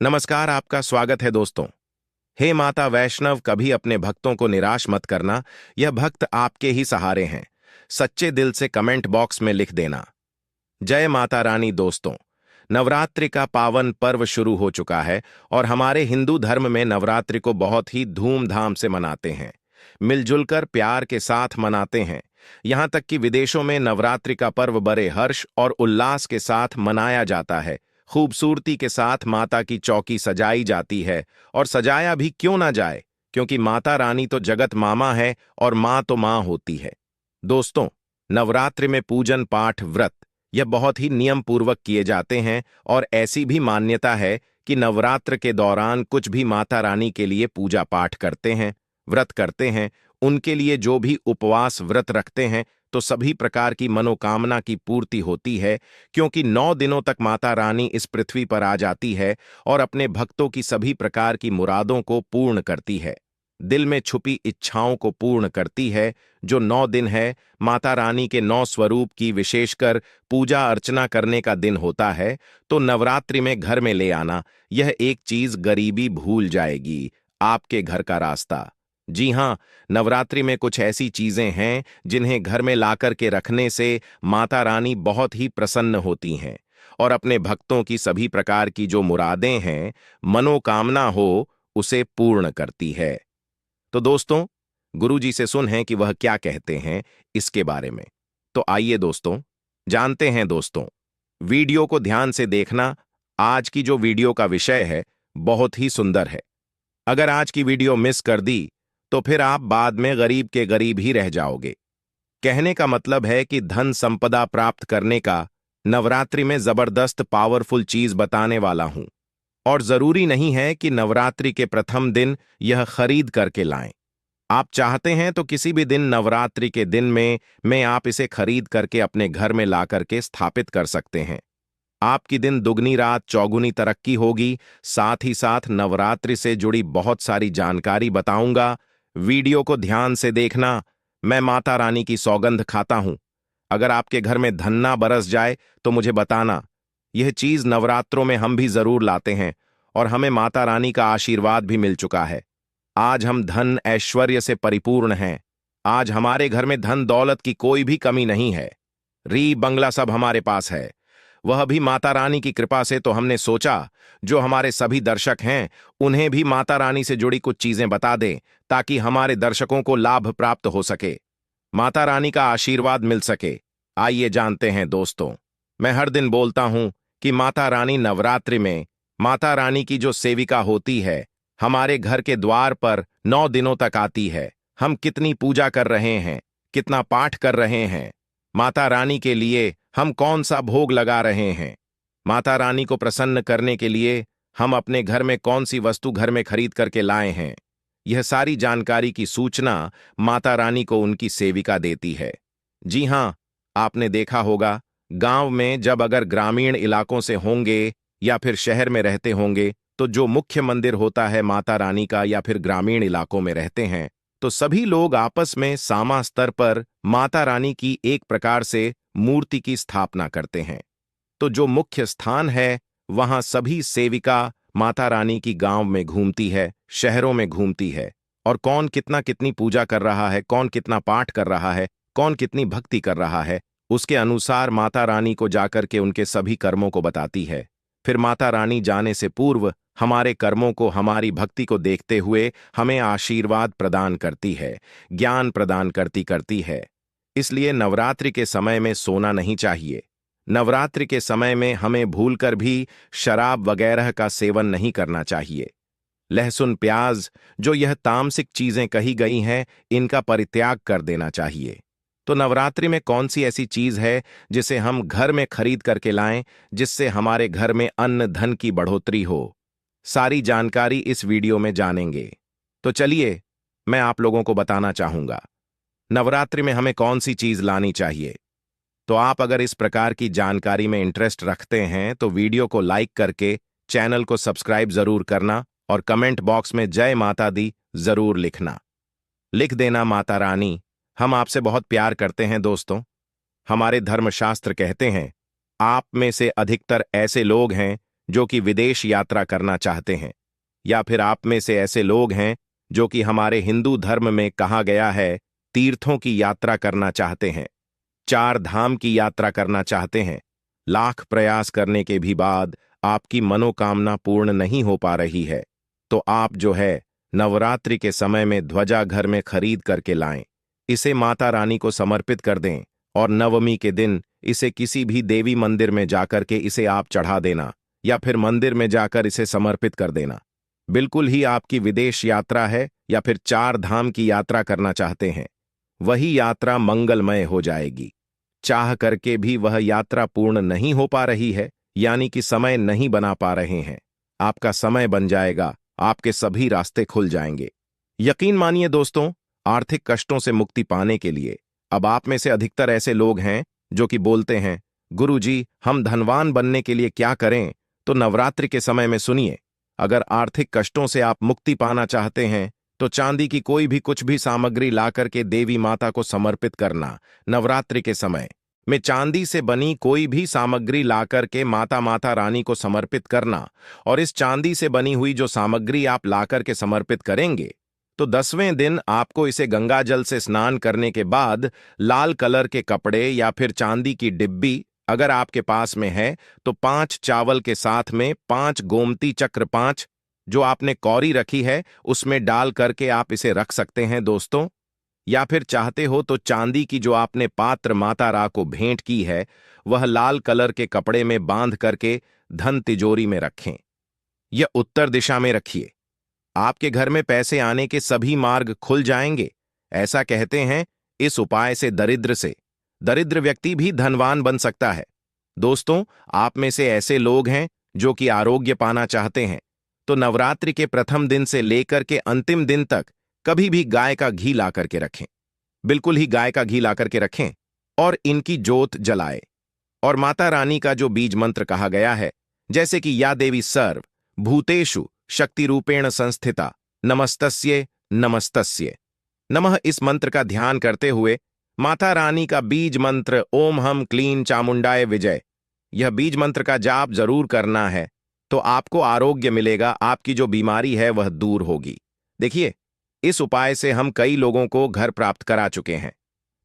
नमस्कार, आपका स्वागत है दोस्तों। हे माता वैष्णव, कभी अपने भक्तों को निराश मत करना। यह भक्त आपके ही सहारे हैं। सच्चे दिल से कमेंट बॉक्स में लिख देना। जय माता रानी। दोस्तों, नवरात्रि का पावन पर्व शुरू हो चुका है और हमारे हिंदू धर्म में नवरात्रि को बहुत ही धूमधाम से मनाते हैं। मिलजुल कर प्यार के साथ मनाते हैं। यहाँ तक कि विदेशों में नवरात्रि का पर्व बड़े हर्ष और उल्लास के साथ मनाया जाता है। खूबसूरती के साथ माता की चौकी सजाई जाती है, और सजाया भी क्यों ना जाए, क्योंकि माता रानी तो जगत मामा है और माँ तो माँ होती है। दोस्तों, नवरात्रि में पूजन पाठ व्रत यह बहुत ही नियम पूर्वक किए जाते हैं, और ऐसी भी मान्यता है कि नवरात्र के दौरान कुछ भी माता रानी के लिए पूजा पाठ करते हैं, व्रत करते हैं, उनके लिए जो भी उपवास व्रत रखते हैं, तो सभी प्रकार की मनोकामना की पूर्ति होती है, क्योंकि 9 दिनों तक माता रानी इस पृथ्वी पर आ जाती है और अपने भक्तों की सभी प्रकार की मुरादों को पूर्ण करती है, दिल में छुपी इच्छाओं को पूर्ण करती है। जो 9 दिन है, माता रानी के 9 स्वरूप की विशेषकर पूजा अर्चना करने का दिन होता है, तो नवरात्रि में घर में ले आना, यह एक चीज गरीबी भूल जाएगी, आपके घर का रास्ता। जी हां, नवरात्रि में कुछ ऐसी चीजें हैं जिन्हें घर में लाकर के रखने से माता रानी बहुत ही प्रसन्न होती हैं और अपने भक्तों की सभी प्रकार की जो मुरादें हैं, मनोकामना हो, उसे पूर्ण करती है। तो दोस्तों, गुरुजी से सुन है कि वह क्या कहते हैं इसके बारे में। तो आइए दोस्तों, जानते हैं। दोस्तों, वीडियो को ध्यान से देखना। आज की जो वीडियो का विषय है, बहुत ही सुंदर है। अगर आज की वीडियो मिस कर दी तो फिर आप बाद में गरीब के गरीब ही रह जाओगे। कहने का मतलब है कि धन संपदा प्राप्त करने का नवरात्रि में जबरदस्त पावरफुल चीज बताने वाला हूं, और जरूरी नहीं है कि नवरात्रि के प्रथम दिन यह खरीद करके लाएं। आप चाहते हैं तो किसी भी दिन नवरात्रि के दिन में आप इसे खरीद करके अपने घर में ला करके स्थापित कर सकते हैं। आपकी दिन दुगनी रात चौगुनी तरक्की होगी। साथ ही साथ नवरात्रि से जुड़ी बहुत सारी जानकारी बताऊंगा। वीडियो को ध्यान से देखना। मैं माता रानी की सौगंध खाता हूं, अगर आपके घर में धन ना बरस जाए तो मुझे बताना। यह चीज नवरात्रों में हम भी जरूर लाते हैं और हमें माता रानी का आशीर्वाद भी मिल चुका है। आज हम धन ऐश्वर्य से परिपूर्ण हैं। आज हमारे घर में धन दौलत की कोई भी कमी नहीं है। री बंगला सब हमारे पास है, वह भी माता रानी की कृपा से। तो हमने सोचा जो हमारे सभी दर्शक हैं उन्हें भी माता रानी से जुड़ी कुछ चीजें बता दें, ताकि हमारे दर्शकों को लाभ प्राप्त हो सके, माता रानी का आशीर्वाद मिल सके। आइए जानते हैं दोस्तों। मैं हर दिन बोलता हूं कि माता रानी नवरात्रि में, माता रानी की जो सेविका होती है, हमारे घर के द्वार पर 9 दिनों तक आती है। हम कितनी पूजा कर रहे हैं, कितना पाठ कर रहे हैं, माता रानी के लिए हम कौन सा भोग लगा रहे हैं, माता रानी को प्रसन्न करने के लिए हम अपने घर में कौन सी वस्तु घर में खरीद करके लाए हैं, यह सारी जानकारी की सूचना माता रानी को उनकी सेविका देती है। जी हां, आपने देखा होगा, गांव में जब अगर ग्रामीण इलाकों से होंगे या फिर शहर में रहते होंगे, तो जो मुख्य मंदिर होता है माता रानी का, या फिर ग्रामीण इलाकों में रहते हैं, तो सभी लोग आपस में सामा स्तर पर माता रानी की एक प्रकार से मूर्ति की स्थापना करते हैं। तो जो मुख्य स्थान है, वहां सभी सेविका माता रानी की गांव में घूमती है, शहरों में घूमती है, और कौन कितना कितनी पूजा कर रहा है, कौन कितना पाठ कर रहा है, कौन कितनी भक्ति कर रहा है, उसके अनुसार माता रानी को जाकर के उनके सभी कर्मों को बताती है। फिर माता रानी जाने से पूर्व हमारे कर्मों को, हमारी भक्ति को देखते हुए हमें आशीर्वाद प्रदान करती है, ज्ञान प्रदान करती है। इसलिए नवरात्रि के समय में सोना नहीं चाहिए। नवरात्रि के समय में हमें भूलकर भी शराब वगैरह का सेवन नहीं करना चाहिए। लहसुन प्याज, जो यह तामसिक चीजें कही गई हैं, इनका परित्याग कर देना चाहिए। तो नवरात्रि में कौन सी ऐसी चीज है जिसे हम घर में खरीद करके लाएं, जिससे हमारे घर में अन्न धन की बढ़ोतरी हो? सारी जानकारी इस वीडियो में जानेंगे। तो चलिए, मैं आप लोगों को बताना चाहूंगा नवरात्रि में हमें कौन सी चीज लानी चाहिए। तो आप अगर इस प्रकार की जानकारी में इंटरेस्ट रखते हैं तो वीडियो को लाइक करके चैनल को सब्सक्राइब जरूर करना, और कमेंट बॉक्स में जय माता दी जरूर लिखना। लिख देना माता रानी, हम आपसे बहुत प्यार करते हैं। दोस्तों, हमारे धर्मशास्त्र कहते हैं, आप में से अधिकतर ऐसे लोग हैं जो कि विदेश यात्रा करना चाहते हैं, या फिर आप में से ऐसे लोग हैं जो कि हमारे हिंदू धर्म में कहा गया है तीर्थों की यात्रा करना चाहते हैं, चार धाम की यात्रा करना चाहते हैं, लाख प्रयास करने के भी बाद आपकी मनोकामना पूर्ण नहीं हो पा रही है, तो आप जो है नवरात्रि के समय में ध्वजा घर में खरीद करके लाएं, इसे माता रानी को समर्पित कर दें और नवमी के दिन इसे किसी भी देवी मंदिर में जाकर के इसे आप चढ़ा देना या फिर मंदिर में जाकर इसे समर्पित कर देना। बिल्कुल ही आपकी विदेश यात्रा है या फिर चार धाम की यात्रा करना चाहते हैं, वही यात्रा मंगलमय हो जाएगी। चाह करके भी वह यात्रा पूर्ण नहीं हो पा रही है, यानी कि समय नहीं बना पा रहे हैं, आपका समय बन जाएगा, आपके सभी रास्ते खुल जाएंगे। यकीन मानिए दोस्तों, आर्थिक कष्टों से मुक्ति पाने के लिए अब आप में से अधिकतर ऐसे लोग हैं जो कि बोलते हैं, गुरुजी हम धनवान बनने के लिए क्या करें? तो नवरात्रि के समय में सुनिए, अगर आर्थिक कष्टों से आप मुक्ति पाना चाहते हैं तो चांदी की कोई भी कुछ भी सामग्री ला करके देवी माता को समर्पित करना। नवरात्रि के समय में चांदी से बनी कोई भी सामग्री ला करके माता रानी को समर्पित करना, और इस चांदी से बनी हुई जो सामग्री आप ला करके समर्पित करेंगे तो 10वें दिन आपको इसे गंगा जल से स्नान करने के बाद लाल कलर के कपड़े या फिर चांदी की डिब्बी अगर आपके पास में है तो 5 चावल के साथ में 5 गोमती चक्र 5 जो आपने कौरी रखी है उसमें डाल करके आप इसे रख सकते हैं दोस्तों। या फिर चाहते हो तो चांदी की जो आपने पात्र माता रा को भेंट की है वह लाल कलर के कपड़े में बांध करके धन तिजोरी में रखें, यह उत्तर दिशा में रखिए। आपके घर में पैसे आने के सभी मार्ग खुल जाएंगे। ऐसा कहते हैं इस उपाय से दरिद्र व्यक्ति भी धनवान बन सकता है। दोस्तों, आप में से ऐसे लोग हैं जो कि आरोग्य पाना चाहते हैं तो नवरात्रि के प्रथम दिन से लेकर के अंतिम दिन तक कभी भी गाय का घी ला करके रखें, बिल्कुल ही गाय का घी ला करके रखें और इनकी जोत जलाए। और माता रानी का जो बीज मंत्र कहा गया है, जैसे कि या देवी सर्व भूतेषु शक्ति रूपेण संस्थिता नमस्तस्ये नमस्तस्ये नमः, इस मंत्र का ध्यान करते हुए माता रानी का बीज मंत्र ओम हम क्लीं चामुंडाय विजय, यह बीज मंत्र का जाप जरूर करना है तो आपको आरोग्य मिलेगा, आपकी जो बीमारी है वह दूर होगी। देखिए, इस उपाय से हम कई लोगों को घर प्राप्त करा चुके हैं।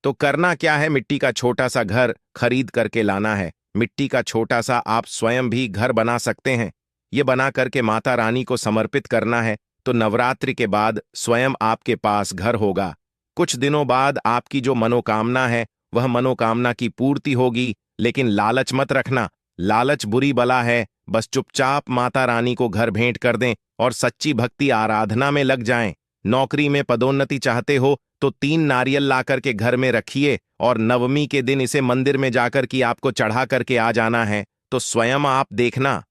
तो करना क्या है, मिट्टी का छोटा सा घर खरीद करके लाना है। मिट्टी का छोटा सा आप स्वयं भी घर बना सकते हैं, ये बना करके माता रानी को समर्पित करना है तो नवरात्रि के बाद स्वयं आपके पास घर होगा। कुछ दिनों बाद आपकी जो मनोकामना है वह मनोकामना की पूर्ति होगी। लेकिन लालच मत रखना, लालच बुरी बला है। बस चुपचाप माता रानी को घर भेंट कर दें और सच्ची भक्ति आराधना में लग जाएं। नौकरी में पदोन्नति चाहते हो तो 3 नारियल ला करके घर में रखिए और नवमी के दिन इसे मंदिर में जाकर के आपको चढ़ा करके आ जाना है तो स्वयं आप देखना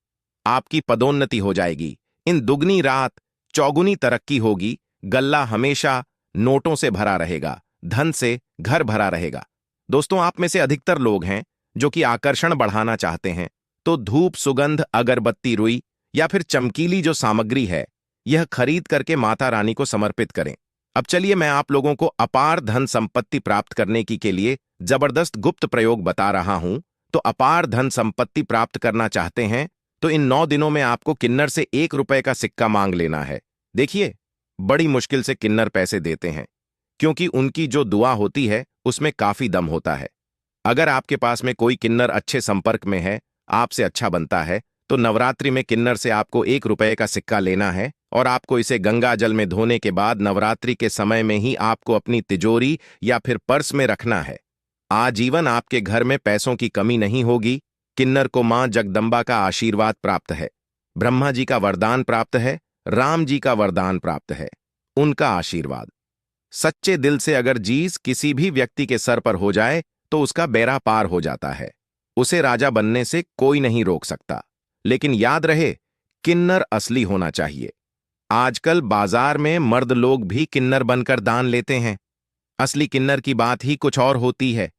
आपकी पदोन्नति हो जाएगी। इन दुगनी रात चौगुनी तरक्की होगी। गल्ला हमेशा नोटों से भरा रहेगा, धन से घर भरा रहेगा। दोस्तों, आप में से अधिकतर लोग हैं जो कि आकर्षण बढ़ाना चाहते हैं तो धूप, सुगंध, अगरबत्ती, रुई या फिर चमकीली जो सामग्री है यह खरीद करके माता रानी को समर्पित करें। अब चलिए मैं आप लोगों को अपार धन संपत्ति प्राप्त करने की के लिए जबरदस्त गुप्त प्रयोग बता रहा हूं। तो अपार धन संपत्ति प्राप्त करना चाहते हैं तो इन 9 दिनों में आपको किन्नर से 1 रुपए का सिक्का मांग लेना है। देखिए, बड़ी मुश्किल से किन्नर पैसे देते हैं क्योंकि उनकी जो दुआ होती है उसमें काफी दम होता है। अगर आपके पास में कोई किन्नर अच्छे संपर्क में है, आपसे अच्छा बनता है, तो नवरात्रि में किन्नर से आपको 1 रुपए का सिक्का लेना है और आपको इसे गंगा जल में धोने के बाद नवरात्रि के समय में ही आपको अपनी तिजोरी या फिर पर्स में रखना है। आजीवन आपके घर में पैसों की कमी नहीं होगी। किन्नर को मां जगदंबा का आशीर्वाद प्राप्त है, ब्रह्मा जी का वरदान प्राप्त है, राम जी का वरदान प्राप्त है, उनका आशीर्वाद। सच्चे दिल से अगर जीस किसी भी व्यक्ति के सर पर हो जाए तो उसका बेड़ा पार हो जाता है, उसे राजा बनने से कोई नहीं रोक सकता। लेकिन याद रहे, किन्नर असली होना चाहिए। आजकल बाजार में मर्द लोग भी किन्नर बनकर दान लेते हैं। असली किन्नर की बात ही कुछ और होती है।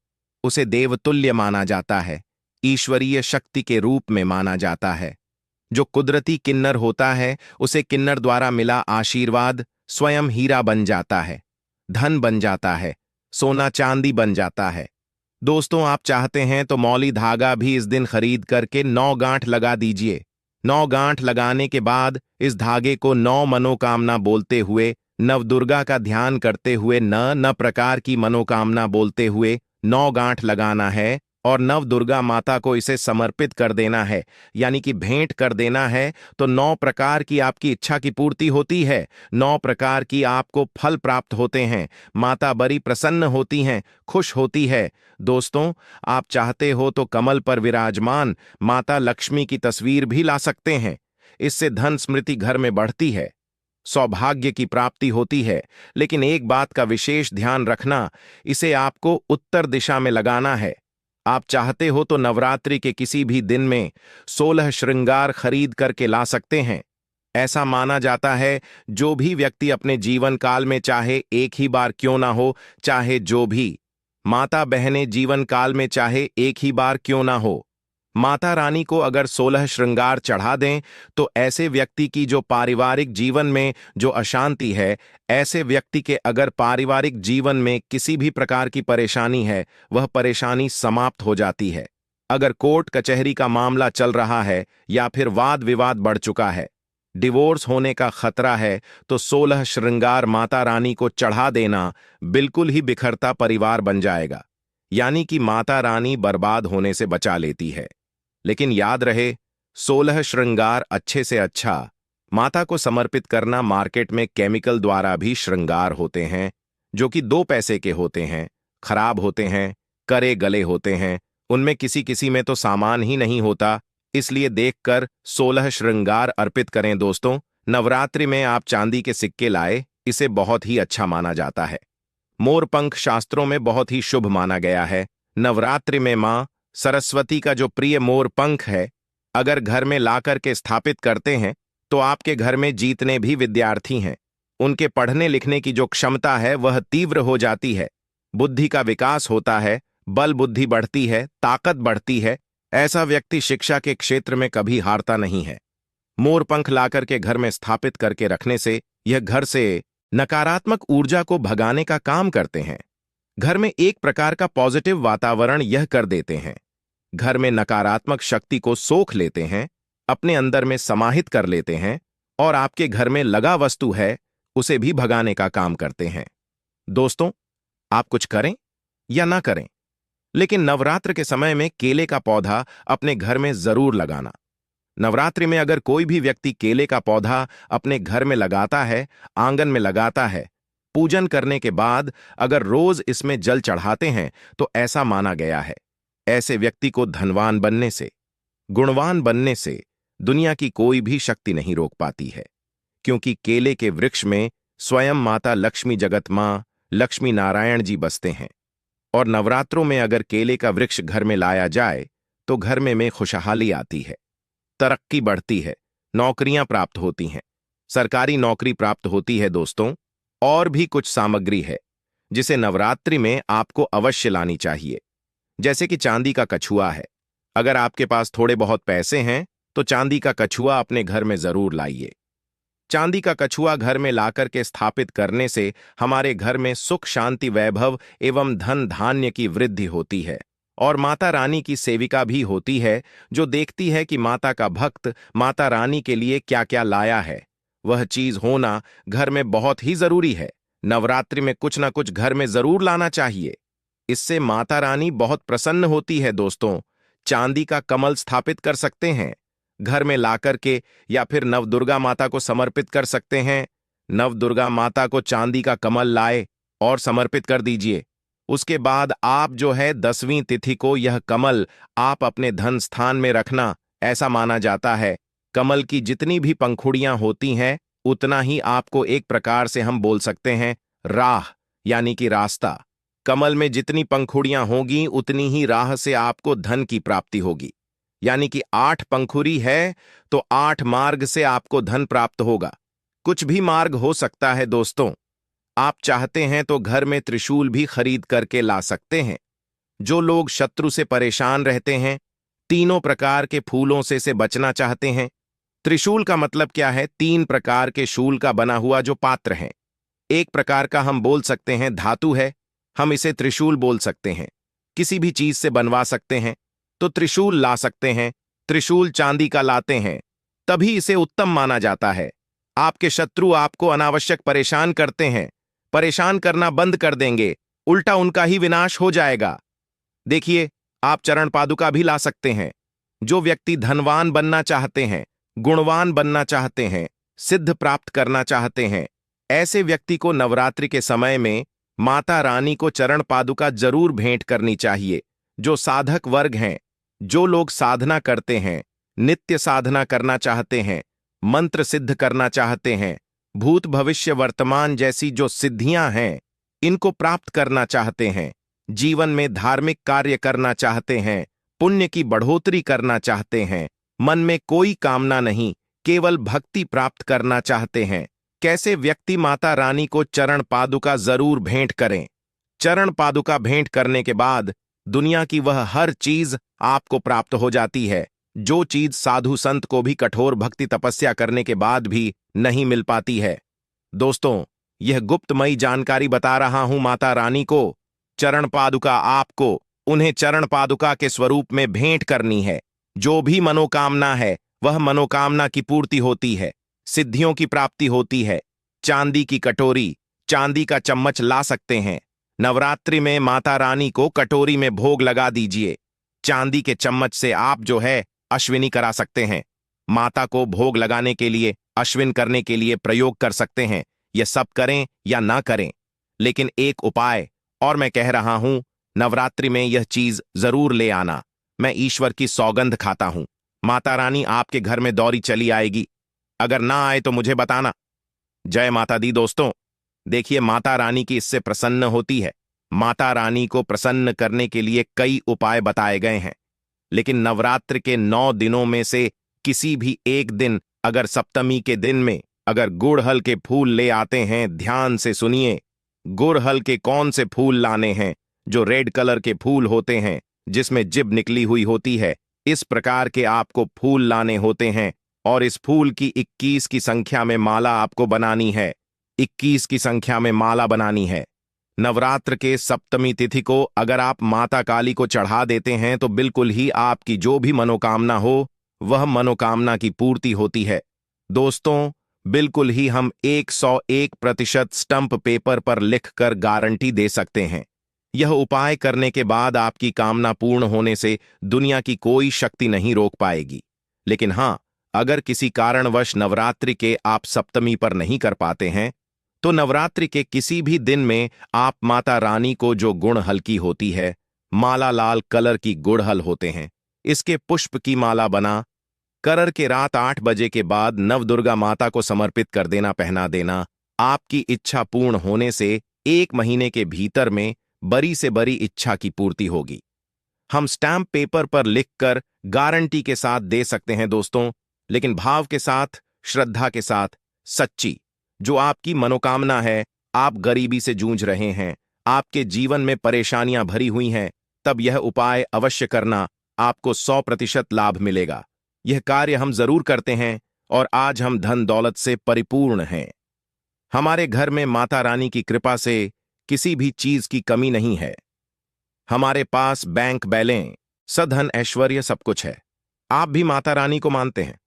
उसे देवतुल्य माना जाता है, ईश्वरीय शक्ति के रूप में माना जाता है। जो कुदरती किन्नर होता है उसे किन्नर द्वारा मिला आशीर्वाद स्वयं हीरा बन जाता है, धन बन जाता है, सोना चांदी बन जाता है। दोस्तों, आप चाहते हैं तो मौली धागा भी इस दिन खरीद करके 9 गांठ लगा दीजिए। 9 गांठ लगाने के बाद इस धागे को 9 मनोकामना बोलते हुए, नवदुर्गा का ध्यान करते हुए, न प्रकार की मनोकामना बोलते हुए 9 गांठ लगाना है और नवदुर्गा माता को इसे समर्पित कर देना है, यानी कि भेंट कर देना है। तो 9 प्रकार की आपकी इच्छा की पूर्ति होती है, 9 प्रकार की आपको फल प्राप्त होते हैं, माता बड़ी प्रसन्न होती हैं, खुश होती है। दोस्तों, आप चाहते हो तो कमल पर विराजमान माता लक्ष्मी की तस्वीर भी ला सकते हैं। इससे धन स्मृति घर में बढ़ती है, सौभाग्य की प्राप्ति होती है। लेकिन एक बात का विशेष ध्यान रखना, इसे आपको उत्तर दिशा में लगाना है। आप चाहते हो तो नवरात्रि के किसी भी दिन में 16 श्रृंगार खरीद करके ला सकते हैं। ऐसा माना जाता है, जो भी व्यक्ति अपने जीवन काल में चाहे एक ही बार क्यों ना हो, चाहे जो भी माता बहनें जीवन काल में चाहे एक ही बार क्यों ना हो, माता रानी को अगर 16 श्रृंगार चढ़ा दें तो ऐसे व्यक्ति की जो पारिवारिक जीवन में जो अशांति है, ऐसे व्यक्ति के अगर पारिवारिक जीवन में किसी भी प्रकार की परेशानी है, वह परेशानी समाप्त हो जाती है। अगर कोर्ट कचहरी का मामला चल रहा है या फिर वाद विवाद बढ़ चुका है, डिवोर्स होने का खतरा है, तो 16 श्रृंगार माता रानी को चढ़ा देना बिल्कुल ही बिखरता परिवार बन जाएगा, यानी कि माता रानी बर्बाद होने से बचा लेती है। लेकिन याद रहे, 16 श्रृंगार अच्छे से अच्छा माता को समर्पित करना। मार्केट में केमिकल द्वारा भी श्रृंगार होते हैं, जो कि 2 पैसे के होते हैं, खराब होते हैं, करे गले होते हैं, उनमें किसी किसी में तो सामान ही नहीं होता। इसलिए देखकर 16 श्रृंगार अर्पित करें। दोस्तों, नवरात्रि में आप चांदी के सिक्के लाए, इसे बहुत ही अच्छा माना जाता है। मोरपंख शास्त्रों में बहुत ही शुभ माना गया है। नवरात्रि में मां सरस्वती का जो प्रिय मोर पंख है, अगर घर में लाकर के स्थापित करते हैं तो आपके घर में जितने भी विद्यार्थी हैं, उनके पढ़ने लिखने की जो क्षमता है वह तीव्र हो जाती है, बुद्धि का विकास होता है, बल बुद्धि बढ़ती है, ताकत बढ़ती है। ऐसा व्यक्ति शिक्षा के क्षेत्र में कभी हारता नहीं है। मोर पंख लाकर के घर में स्थापित करके रखने से यह घर से नकारात्मक ऊर्जा को भगाने का काम करते हैं। घर में एक प्रकार का पॉजिटिव वातावरण यह कर देते हैं। घर में नकारात्मक शक्ति को सोख लेते हैं, अपने अंदर में समाहित कर लेते हैं और आपके घर में लगा वस्तु है उसे भी भगाने का काम करते हैं। दोस्तों, आप कुछ करें या ना करें, लेकिन नवरात्र के समय में केले का पौधा अपने घर में जरूर लगाना। नवरात्रि में अगर कोई भी व्यक्ति केले का पौधा अपने घर में लगाता है, आंगन में लगाता है, पूजन करने के बाद अगर रोज इसमें जल चढ़ाते हैं, तो ऐसा माना गया है, ऐसे व्यक्ति को धनवान बनने से, गुणवान बनने से दुनिया की कोई भी शक्ति नहीं रोक पाती है। क्योंकि केले के वृक्ष में स्वयं माता लक्ष्मी, जगत मां लक्ष्मी नारायण जी बसते हैं। और नवरात्रों में अगर केले का वृक्ष घर में लाया जाए तो घर में खुशहाली आती है, तरक्की बढ़ती है, नौकरियां प्राप्त होती हैं, सरकारी नौकरी प्राप्त होती है। दोस्तों, और भी कुछ सामग्री है जिसे नवरात्रि में आपको अवश्य लानी चाहिए, जैसे कि चांदी का कछुआ है। अगर आपके पास थोड़े बहुत पैसे हैं तो चांदी का कछुआ अपने घर में जरूर लाइए। चांदी का कछुआ घर में लाकर के स्थापित करने से हमारे घर में सुख, शांति, वैभव एवं धन धान्य की वृद्धि होती है। और माता रानी की सेविका भी होती है, जो देखती है कि माता का भक्त माता रानी के लिए क्या क्या लाया है। वह चीज होना घर में बहुत ही जरूरी है। नवरात्रि में कुछ ना कुछ घर में जरूर लाना चाहिए, इससे माता रानी बहुत प्रसन्न होती है। दोस्तों, चांदी का कमल स्थापित कर सकते हैं घर में लाकर के, या फिर नवदुर्गा माता को समर्पित कर सकते हैं। नवदुर्गा माता को चांदी का कमल लाए और समर्पित कर दीजिए। उसके बाद आप जो है 10वीं तिथि को यह कमल आप अपने धन स्थान में रखना। ऐसा माना जाता है, कमल की जितनी भी पंखुड़ियां होती हैं, उतना ही आपको एक प्रकार से हम बोल सकते हैं राह, यानी कि रास्ता। कमल में जितनी पंखुड़ियां होंगी उतनी ही राह से आपको धन की प्राप्ति होगी। यानी कि 8 पंखुड़ी है तो 8 मार्ग से आपको धन प्राप्त होगा। कुछ भी मार्ग हो सकता है। दोस्तों, आप चाहते हैं तो घर में त्रिशूल भी खरीद करके ला सकते हैं। जो लोग शत्रु से परेशान रहते हैं, तीनों प्रकार के फूलों से बचना चाहते हैं। त्रिशूल का मतलब क्या है? 3 प्रकार के शूल का बना हुआ जो पात्र है। एक प्रकार का हम बोल सकते हैं धातु है, हम इसे त्रिशूल बोल सकते हैं। किसी भी चीज से बनवा सकते हैं तो त्रिशूल ला सकते हैं। त्रिशूल चांदी का लाते हैं तभी इसे उत्तम माना जाता है। आपके शत्रु आपको अनावश्यक परेशान करते हैं, परेशान करना बंद कर देंगे, उल्टा उनका ही विनाश हो जाएगा। देखिए, आप चरण पादुका भी ला सकते हैं। जो व्यक्ति धनवान बनना चाहते हैं, गुणवान बनना चाहते हैं, सिद्ध प्राप्त करना चाहते हैं, ऐसे व्यक्ति को नवरात्रि के समय में माता रानी को चरण पादुका जरूर भेंट करनी चाहिए। जो साधक वर्ग हैं, जो लोग साधना करते हैं, नित्य साधना करना चाहते हैं, मंत्र सिद्ध करना चाहते हैं, भूत भविष्य वर्तमान जैसी जो सिद्धियां हैं, इनको प्राप्त करना चाहते हैं, जीवन में धार्मिक कार्य करना चाहते हैं, पुण्य की बढ़ोतरी करना चाहते हैं, मन में कोई कामना नहीं, केवल भक्ति प्राप्त करना चाहते हैं, कैसे व्यक्ति माता रानी को चरण पादुका जरूर भेंट करें। चरण पादुका भेंट करने के बाद दुनिया की वह हर चीज आपको प्राप्त हो जाती है, जो चीज साधु संत को भी कठोर भक्ति तपस्या करने के बाद भी नहीं मिल पाती है। दोस्तों, यह गुप्तमयी जानकारी बता रहा हूं माता रानी को। चरण पादुका आपको उन्हें चरण पादुका के स्वरूप में भेंट करनी है। जो भी मनोकामना है वह मनोकामना की पूर्ति होती है, सिद्धियों की प्राप्ति होती है। चांदी की कटोरी, चांदी का चम्मच ला सकते हैं। नवरात्रि में माता रानी को कटोरी में भोग लगा दीजिए। चांदी के चम्मच से आप जो है अश्विनी करा सकते हैं। माता को भोग लगाने के लिए, अश्विन करने के लिए प्रयोग कर सकते हैं। यह सब करें या ना करें, लेकिन एक उपाय और मैं कह रहा हूं, नवरात्रि में यह चीज जरूर ले आना। मैं ईश्वर की सौगंध खाता हूं, माता रानी आपके घर में दौड़ी चली आएगी। अगर ना आए तो मुझे बताना। जय माता दी। दोस्तों, देखिए, माता रानी की इससे प्रसन्न होती है। माता रानी को प्रसन्न करने के लिए कई उपाय बताए गए हैं, लेकिन नवरात्र के 9 दिनों में से किसी भी एक दिन, अगर सप्तमी के दिन में अगर गुड़हल के फूल ले आते हैं, ध्यान से सुनिए, गुड़हल के कौन से फूल लाने हैं? जो रेड कलर के फूल होते हैं, जिसमें जिब निकली हुई होती है, इस प्रकार के आपको फूल लाने होते हैं और इस फूल की 21 की संख्या में माला आपको बनानी है। 21 की संख्या में माला बनानी है। नवरात्र के सप्तमी तिथि को अगर आप माता काली को चढ़ा देते हैं तो बिल्कुल ही आपकी जो भी मनोकामना हो वह मनोकामना की पूर्ति होती है। दोस्तों, बिल्कुल ही हम 101% स्टंप पेपर पर लिखकर गारंटी दे सकते हैं। यह उपाय करने के बाद आपकी कामना पूर्ण होने से दुनिया की कोई शक्ति नहीं रोक पाएगी। लेकिन हां, अगर किसी कारणवश नवरात्रि के आप सप्तमी पर नहीं कर पाते हैं, तो नवरात्रि के किसी भी दिन में आप माता रानी को, जो गुड़हल की होती है, माला लाल कलर की गुड़हल होते हैं, इसके पुष्प की माला बना कर के रात 8 बजे के बाद नवदुर्गा माता को समर्पित कर देना, पहना देना। आपकी इच्छा पूर्ण होने से 1 महीने के भीतर में बड़ी से बड़ी इच्छा की पूर्ति होगी। हम स्टैम्प पेपर पर लिखकर गारंटी के साथ दे सकते हैं दोस्तों, लेकिन भाव के साथ, श्रद्धा के साथ, सच्ची जो आपकी मनोकामना है, आप गरीबी से जूझ रहे हैं, आपके जीवन में परेशानियां भरी हुई हैं, तब यह उपाय अवश्य करना, आपको 100% लाभ मिलेगा। यह कार्य हम जरूर करते हैं और आज हम धन दौलत से परिपूर्ण हैं। हमारे घर में माता रानी की कृपा से किसी भी चीज की कमी नहीं है। हमारे पास बैंक बैलेंस, सधन ऐश्वर्य सब कुछ है। आप भी माता रानी को मानते हैं,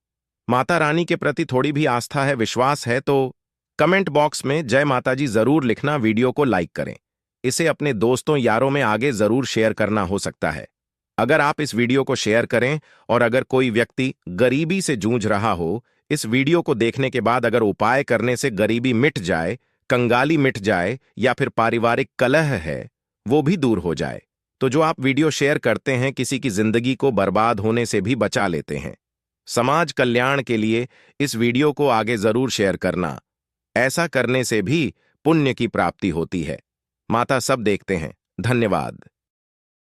माता रानी के प्रति थोड़ी भी आस्था है, विश्वास है, तो कमेंट बॉक्स में जय माता जी जरूर लिखना। वीडियो को लाइक करें, इसे अपने दोस्तों यारों में आगे जरूर शेयर करना हो सकता है। अगर आप इस वीडियो को शेयर करें और अगर कोई व्यक्ति गरीबी से जूझ रहा हो, इस वीडियो को देखने के बाद अगर उपाय करने से गरीबी मिट जाए, कंगाली मिट जाए या फिर पारिवारिक कलह है वो भी दूर हो जाए, तो जो आप वीडियो शेयर करते हैं किसी की जिंदगी को बर्बाद होने से भी बचा लेते हैं। समाज कल्याण के लिए इस वीडियो को आगे जरूर शेयर करना। ऐसा करने से भी पुण्य की प्राप्ति होती है। माता सब देखते हैं। धन्यवाद।